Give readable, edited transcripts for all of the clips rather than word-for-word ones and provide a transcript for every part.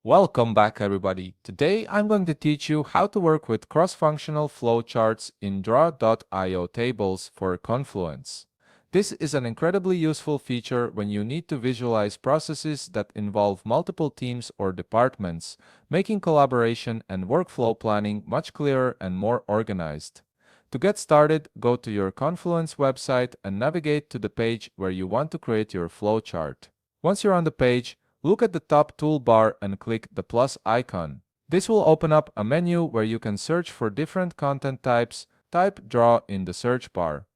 Welcome back, everybody. Today I'm going to teach you how to work with cross-functional flowcharts in draw.io tables for Confluence. This is an incredibly useful feature when you need to visualize processes that involve multiple teams or departments, making collaboration and workflow planning much clearer and more organized. To get started, go to your Confluence website and navigate to the page where you want to create your flowchart. Once you're on the page, look at the top toolbar and click the plus icon. This will open up a menu where you can search for different content types. Type draw in the search bar.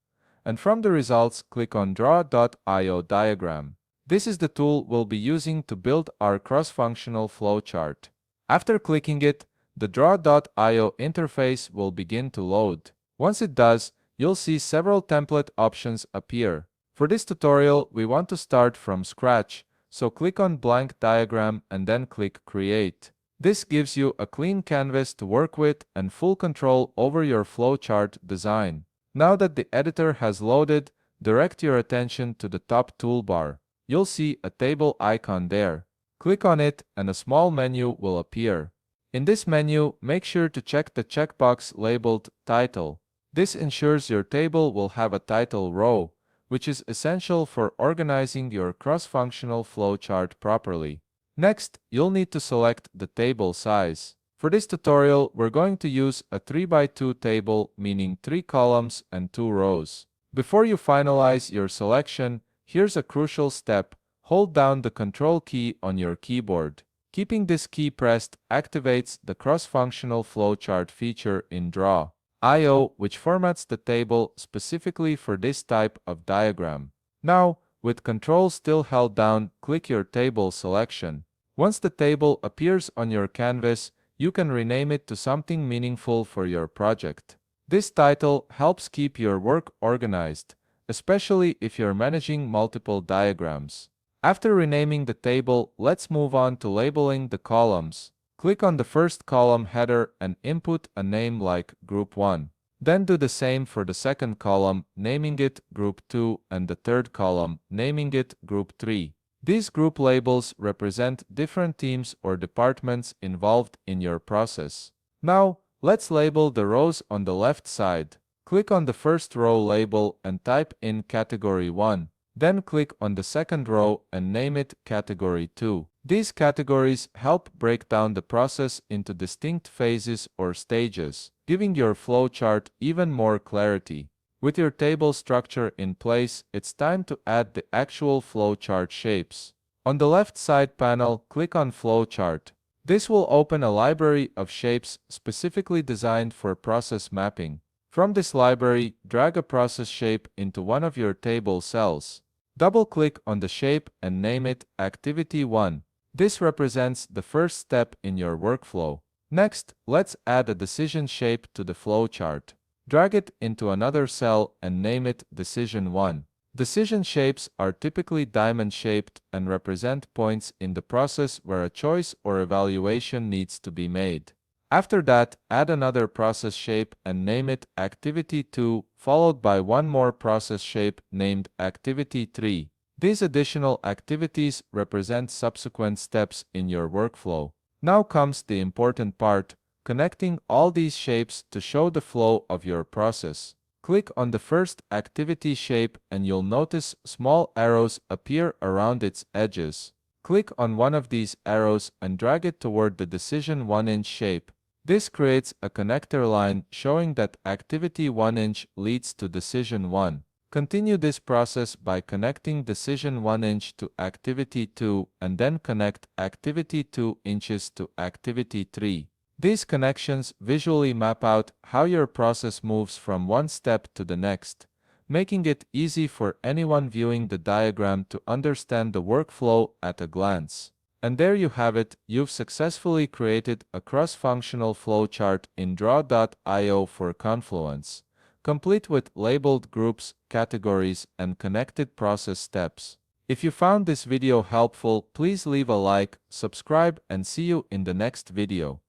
And from the results, click on draw.io diagram. This is the tool we'll be using to build our cross-functional flowchart. After clicking it, the draw.io interface will begin to load. Once it does, you'll see several template options appear. For this tutorial, we want to start from scratch, so click on blank diagram and then click create. This gives you a clean canvas to work with and full control over your flowchart design. Now that the editor has loaded, direct your attention to the top toolbar. You'll see a table icon there. Click on it and a small menu will appear. In this menu, make sure to check the checkbox labeled Title. This ensures your table will have a title row, which is essential for organizing your cross-functional flowchart properly. Next, you'll need to select the table size. For this tutorial, we're going to use a 3x2 table, meaning 3 columns and 2 rows. Before you finalize your selection, here's a crucial step. Hold down the Control key on your keyboard. Keeping this key pressed activates the cross-functional flowchart feature in Draw.io, which formats the table specifically for this type of diagram. Now, with Control still held down, click your table selection. Once the table appears on your canvas, you can rename it to something meaningful for your project. This title helps keep your work organized, especially if you're managing multiple diagrams. After renaming the table, let's move on to labeling the columns. Click on the first column header and input a name like Group 1. Then do the same for the second column, naming it Group 2, and the third column, naming it Group 3. These group labels represent different teams or departments involved in your process. Now, let's label the rows on the left side. Click on the first row label and type in Category 1. Then click on the second row and name it Category 2. These categories help break down the process into distinct phases or stages, giving your flowchart even more clarity. With your table structure in place, it's time to add the actual flowchart shapes. On the left side panel, click on Flowchart. This will open a library of shapes specifically designed for process mapping. From this library, drag a process shape into one of your table cells. Double-click on the shape and name it Activity 1. This represents the first step in your workflow. Next, let's add a decision shape to the flowchart. Drag it into another cell and name it Decision 1. Decision shapes are typically diamond-shaped and represent points in the process where a choice or evaluation needs to be made. After that, add another process shape and name it Activity 2, followed by one more process shape named Activity 3. These additional activities represent subsequent steps in your workflow. Now comes the important part, connecting all these shapes to show the flow of your process. Click on the first activity shape and you'll notice small arrows appear around its edges. Click on one of these arrows and drag it toward the Decision 1-inch shape. This creates a connector line showing that Activity 1-inch leads to Decision 1. Continue this process by connecting Decision 1-inch to Activity 2 and then connect Activity 2 inches to Activity 3. These connections visually map out how your process moves from one step to the next, making it easy for anyone viewing the diagram to understand the workflow at a glance. And there you have it, you've successfully created a cross-functional flowchart in Draw.io for Confluence, complete with labeled groups, categories, and connected process steps. If you found this video helpful, please leave a like, subscribe, and see you in the next video.